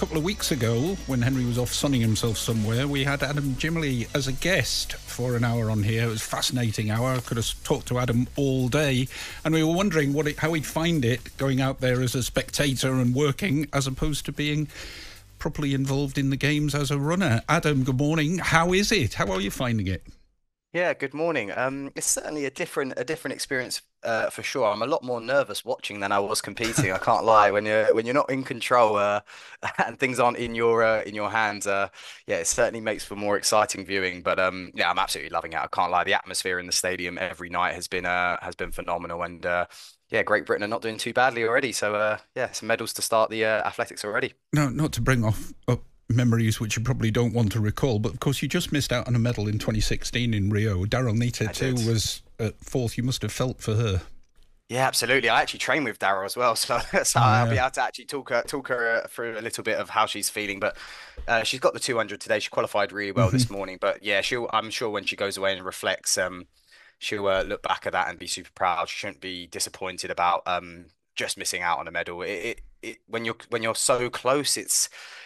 couple of weeks ago, when Henry was off sunning himself somewhere, we had Adam Gemili as a guest for an hour on here. It was a fascinating hour. I could have talked to Adam all day. And we were wondering how he'd find it going out there as a spectator and working, as opposed to being properly involved in the games as a runner. Adam, good morning. How is it? How are you finding it? Yeah, good morning. It's certainly a different experience for sure. I'm a lot more nervous watching than I was competing. I can't lie. When you're not in control and things aren't in your hands, yeah, it certainly makes for more exciting viewing. But yeah, I'm absolutely loving it. I can't lie. The atmosphere in the stadium every night has been phenomenal, and yeah, Great Britain are not doing too badly already. So yeah, some medals to start the athletics already. No, not to bring up memories which you probably don't want to recall, but of course you just missed out on a medal in 2016 in Rio. Daryl Nita too was at fourth. You must have felt for her. Yeah, absolutely. I actually train with Daryl as well, so I'll be Yeah. able to actually talk her through a little bit of how she's feeling. But she's got the 200 today. She qualified really well Hmm. this morning. But yeah, I'm sure when she goes away and reflects, she'll look back at that and be super proud. She shouldn't be disappointed about just missing out on a medal. When you're so close,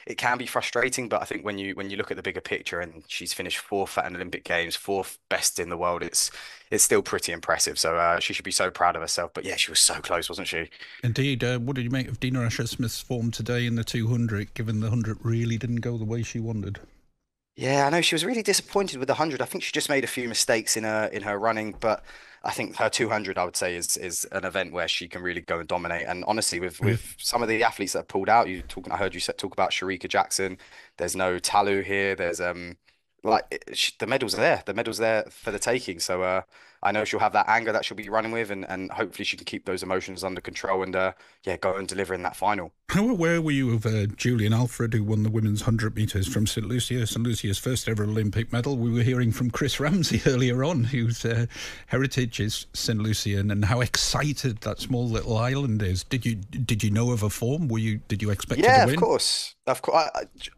it can be frustrating. But I think when you look at the bigger picture, and she's finished fourth at an Olympic Games, fourth best in the world, it's still pretty impressive. So she should be so proud of herself. But yeah, she was so close, wasn't she? Indeed. What did you make of Dina Asher-Smith's form today in the 200, given the 100 really didn't go the way she wanted? Yeah, I know she was really disappointed with the 100. I think she just made a few mistakes in her running, but I think her 200, I would say, is an event where she can really go and dominate. And honestly, with some of the athletes that have pulled out, I heard you talk about Sharika Jackson. There's no Talu here. There's the medals are there. The medals there for the taking. So I know she'll have that anger that she'll be running with, and hopefully she can keep those emotions under control and yeah, go and deliver in that final. How aware were you of Julian Alfred, who won the women's 100 metres from St. Lucia, St. Lucia's first ever Olympic medal? We were hearing from Chris Ramsey earlier on, whose heritage is St. Lucian, and how excited that small little island is. Did you know of her form? Did you expect her to Yeah, of win? course. Of course.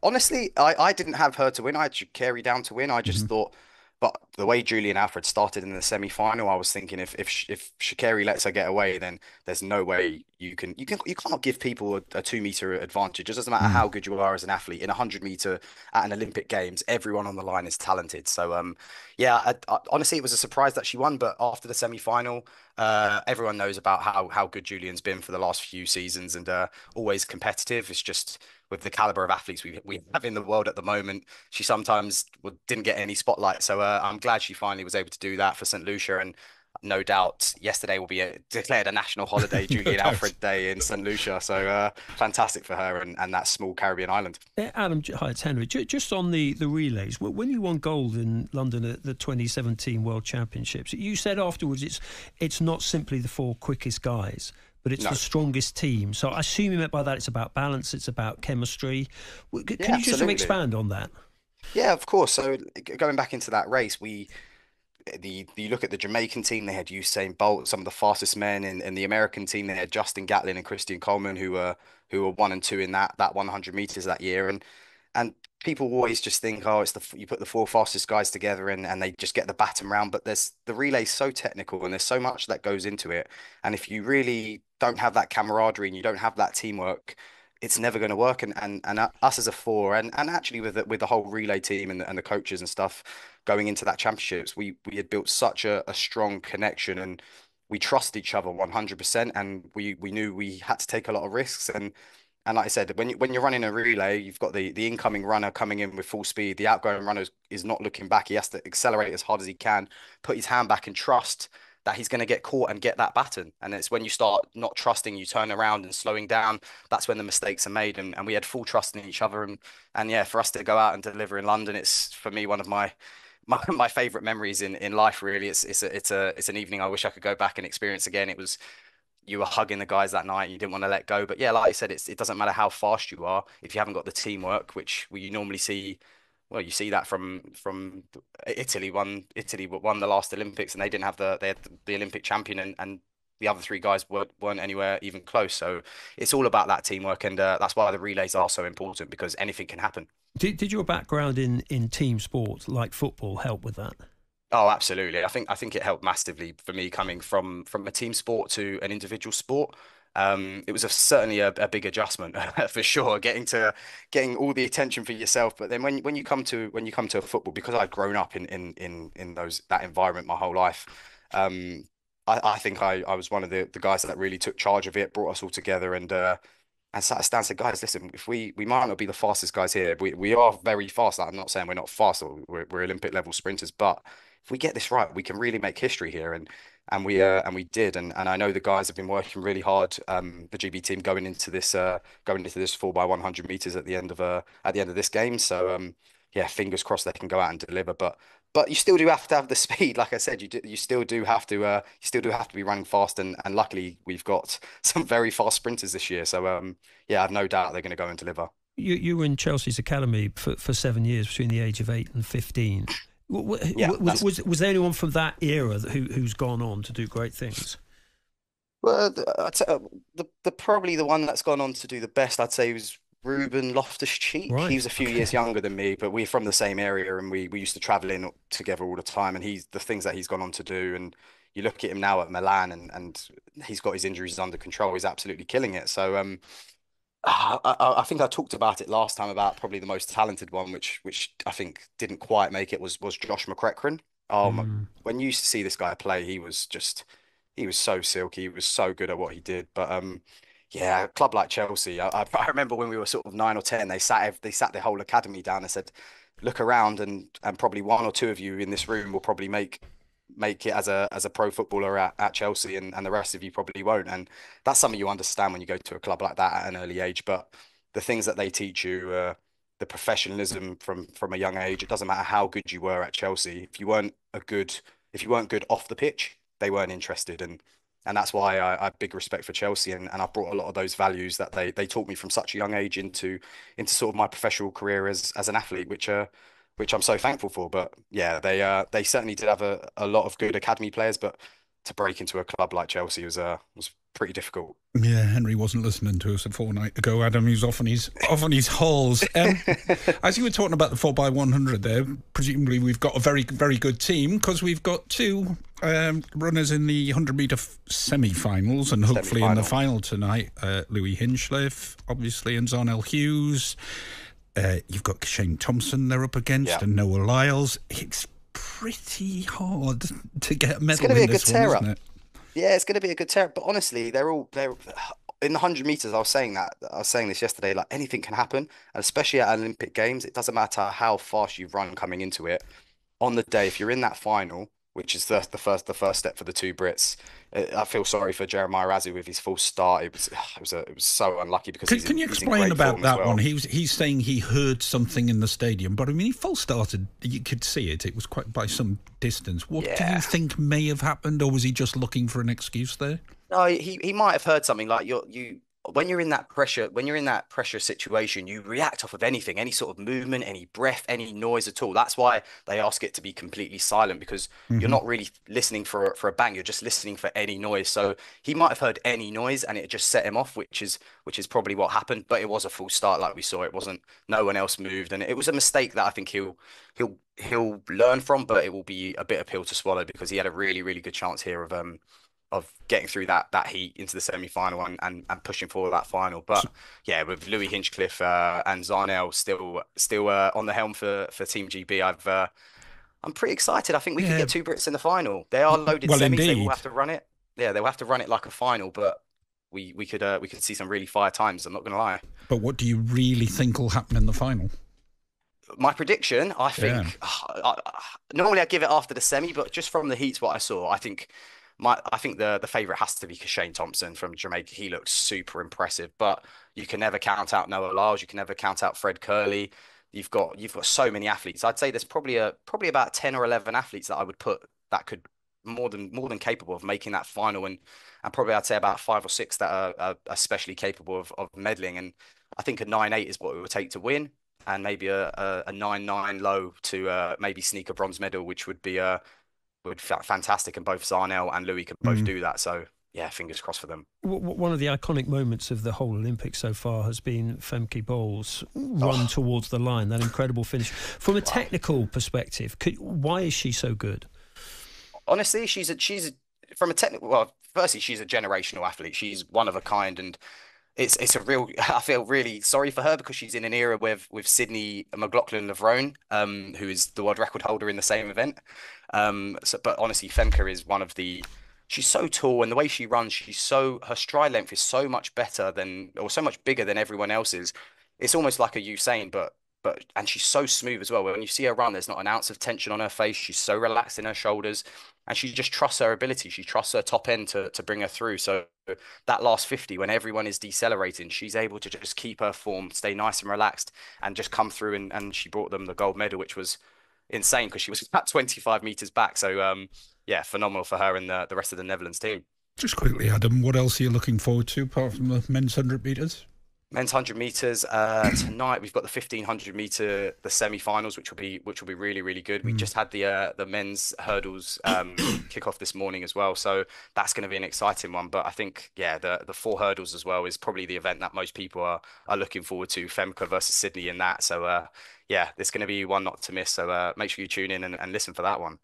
Honestly, I didn't have her to win. I had Carey down to win. I just Hmm. thought, but the way Julian Alfred started in the semi-final, I was thinking if Sha'Carri lets her get away, then there's no way you cannot give people a 2 meter advantage. It doesn't matter how good you are as an athlete in a 100 meter at an Olympic Games. Everyone on the line is talented. So yeah, honestly, it was a surprise that she won. But after the semi-final, everyone knows about how good Julian's been for the last few seasons, and always competitive. It's just with the caliber of athletes we have in the world at the moment, she sometimes didn't get any spotlight. So I'm glad she finally was able to do that for St. Lucia. And no doubt yesterday will be declared a national holiday, No Julian doubt. Alfred Day in St. Lucia. So fantastic for her and that small Caribbean island. Adam, hi, it's Henry. Just on the relays, when you won gold in London at the 2017 World Championships, you said afterwards it's not simply the four quickest guys, but it's No. the strongest team. So I assume you meant by that it's about balance, it's about chemistry. Yeah, Can you just absolutely. expand on that? Yeah, of course. So going back into that race, you look at the Jamaican team, they had Usain Bolt, some of the fastest men in the American team. They had Justin Gatlin and Christian Coleman, who were one and two in that 100 meters that year. And people always just think, oh, you put the four fastest guys together and they just get the baton round. But the relay's so technical and there's so much that goes into it. And if you really don't have that camaraderie and you don't have that teamwork, it's never going to work. And us as a four, and actually with the whole relay team and the coaches and stuff going into that championships, we had built such a strong connection, and we trust each other 100%. And we knew we had to take a lot of risks. And like I said, when you're running a relay, you've got the incoming runner coming in with full speed. The outgoing runner is not looking back. He has to accelerate as hard as he can, put his hand back and trust that he's going to get caught and get that baton. And it's when you start not trusting, you turn around and slowing down, that's when the mistakes are made. And we had full trust in each other. And yeah, for us to go out and deliver in London, it's for me one of my favorite memories in life, really. It's an evening I wish I could go back and experience again. It was you were hugging the guys that night. You didn't want to let go. But yeah, like I said, it doesn't matter how fast you are if you haven't got the teamwork, which we normally see. Well, you see that from Italy won the last Olympics, and they had the Olympic champion, and the other three guys weren't anywhere even close. So it's all about that teamwork, and that's why the relays are so important, because anything can happen. Did your background in team sport, like football, help with that? Oh, absolutely. I think it helped massively for me coming from a team sport to an individual sport. It was certainly a big adjustment for sure, getting all the attention for yourself. But then when you come to a football, because I've grown up in that environment my whole life, I think I was one of the guys that really took charge of it, brought us all together, and sat us down and said, guys, listen, if we might not be the fastest guys here, we are very fast. Like, I'm not saying we're not fast, or we're Olympic level sprinters, but if we get this right, we can really make history here. And we did, and I know the guys have been working really hard. The GB team going into this 4x100 meters at the end of this game. So yeah, fingers crossed they can go out and deliver. But you still do have to have the speed. Like I said, you still do have to be running fast. And luckily we've got some very fast sprinters this year. So yeah, I've no doubt they're going to go and deliver. You were in Chelsea's academy for 7 years, between the age of 8 and 15. Yeah, was there anyone from that era who's gone on to do great things? Well, I'd say probably the one that's gone on to do the best, I'd say, was Ruben Loftus-Cheek. Right. He was a few years younger than me, but we're from the same area, and we used to travel in together all the time. And the things that he's gone on to do, and you look at him now at Milan, and he's got his injuries under control. He's absolutely killing it. So I think I talked about it last time about probably the most talented one, which I think didn't quite make it, was Josh McEachran. When you used to see this guy play, he was so silky. He was so good at what he did. But yeah, a club like Chelsea, I remember when we were sort of 9 or 10, they sat their whole academy down and said, look around, and probably one or two of you in this room will probably make it as a pro footballer at Chelsea, and the rest of you probably won't. And that's something you understand when you go to a club like that at an early age. But the things that they teach you, the professionalism from a young age, it doesn't matter how good you were at Chelsea. If you weren't good off the pitch, they weren't interested. And that's why I have big respect for Chelsea, and I brought a lot of those values that they taught me from such a young age into sort of my professional career as an athlete, which I'm so thankful for. But yeah, they certainly did have a lot of good academy players, but to break into a club like Chelsea was pretty difficult. Yeah, Henry wasn't listening to us a fortnight ago, Adam. He was off on his hauls. As you were talking about the 4x100 there, presumably we've got a very, very good team, because we've got two runners in the 100-metre semi-finals, and hopefully in the final tonight, Louis Hinchcliffe, obviously, and Zarnell Hughes. You've got Shane Thompson they're up against, and Noah Lyles. It's pretty hard to get a medal in this one, isn't it? Yeah, it's going to be a good tear. But honestly, they're in the 100 meters. I was saying this yesterday. Like, anything can happen, and especially at Olympic Games, it doesn't matter how fast you run coming into it. On the day, if you're in that final, which is the first step for the two Brits, I feel sorry for Jeremiah Razzie with his false start. It was so unlucky, because can you explain about that one? He's saying he heard something in the stadium, but I mean, he false started. You could see it. It was quite by some distance. What do you think may have happened, or was he just looking for an excuse there? No, he might have heard something. Like, when you're in that pressure situation, you react off of anything, any sort of movement, any breath, any noise at all. That's why they ask it to be completely silent, because you're not really listening for a bang. You're just listening for any noise. So he might have heard any noise, and it just set him off, which is probably what happened. But it was a full start, like we saw. It wasn't. No one else moved, and it was a mistake that I think he'll learn from. But it will be a bitter pill to swallow, because he had a really, really good chance here of getting through that heat into the semi-final and pushing forward that final. But yeah, with Louis Hinchcliffe and Zarnell still on the helm for Team GB, I'm pretty excited. I think we could get two Brits in the final. They are loaded semis. Indeed. They will have to run it. Yeah, they'll have to run it like a final, but we could see some really fire times, I'm not going to lie. But what do you really think will happen in the final? My prediction, I think, normally I give it after the semi, but just from the heats, what I saw, I think the favourite has to be Shane Thompson from Jamaica. He looks super impressive, but you can never count out Noah Lyles. You can never count out Fred Curley. You've got so many athletes. I'd say there's probably about 10 or 11 athletes that I would put that could more than capable of making that final, and probably I'd say about 5 or 6 that are especially capable of meddling. And I think a 9.8 is what it would take to win, and maybe a 9.9 low to maybe sneak a bronze medal, which would be fantastic, and both Zarnell and Louis can both do that. So yeah, fingers crossed for them. One of the iconic moments of the whole Olympics so far has been Femke Bol's run towards the line, that incredible finish. From a technical perspective, why is she so good? Honestly, she's from a technical. Well, firstly, she's a generational athlete. She's one of a kind, and it's a real. I feel really sorry for her because she's in an era with Sydney McLaughlin-Levrone, who is the world record holder in the same event. But honestly, Femke is one of the. She's so tall, and the way she runs, her stride length is so much better than, or so much bigger than everyone else's. It's almost like a Usain, and she's so smooth as well. When you see her run, there's not an ounce of tension on her face. She's so relaxed in her shoulders, and she just trusts her ability. She trusts her top end to bring her through. So that last 50, when everyone is decelerating, she's able to just keep her form, stay nice and relaxed, and just come through. And she brought them the gold medal, which was insane because she was about 25 meters back. So yeah, phenomenal for her and the rest of the Netherlands team. Just quickly, Adam, what else are you looking forward to apart from the men's 100 metres? Men's 100 meters tonight. We've got the 1500 meter, the semi-finals, which will be really, really good. We just had the men's hurdles kick off this morning as well, so that's going to be an exciting one. But I think the four hurdles as well is probably the event that most people are looking forward to. Femke versus Sydney in that. So yeah, it's going to be one not to miss. So make sure you tune in and listen for that one.